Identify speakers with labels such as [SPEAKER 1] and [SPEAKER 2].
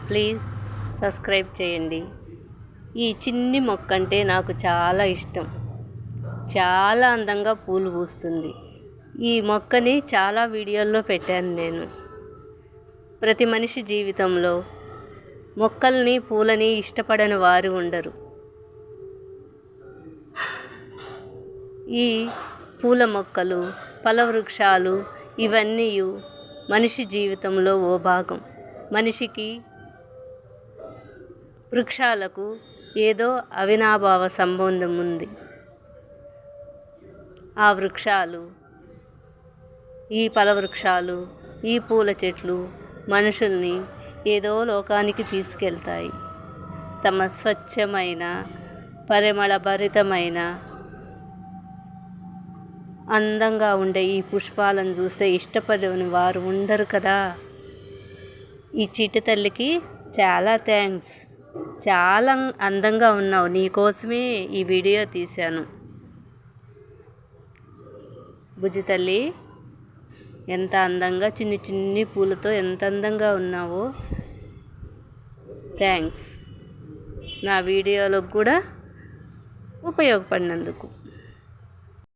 [SPEAKER 1] Please subscribe చేయండి. ఈ చిన్ని మొక్క అంటే నాకు చాలా ఇష్టం. చాలా అందంగా పూలు పూస్తుంది. ఈ మొక్కని చాలా వీడియోల్లో పెట్టాను నేను. ప్రతి మనిషి జీవితంలో మొక్కల్ని పూలని ఇష్టపడని వారు ఉండరు. ఈ పూల మొక్కలు, ఫలవృక్షాలు ఇవన్నీ మనిషి జీవితంలో ఓ భాగం. మనిషికి వృక్షాలకు ఏదో అవినాభావ సంబంధం ఉంది. ఆ వృక్షాలు, ఈ ఫలవృక్షాలు, ఈ పూల చెట్లు మనుషుల్ని ఏదో లోకానికి తీసుకెళ్తాయి. తమ స్వచ్ఛమైన, పరిమళభరితమైన, అందంగా ఉండే ఈ పుష్పాలను చూస్తే ఇష్టపడని వారు ఉండరు కదా. ఈ చిట్టి తల్లికి చాలా థ్యాంక్స్. చాలా అందంగా ఉన్నావు. నీకోసమే ఈ వీడియో తీశాను. బుజ్జి తల్లి, ఎంత అందంగా చిన్ని చిన్ని పూలతో ఎంత అందంగా ఉన్నావో. థ్యాంక్స్ నా వీడియోలకు కూడా ఉపయోగపడినందుకు.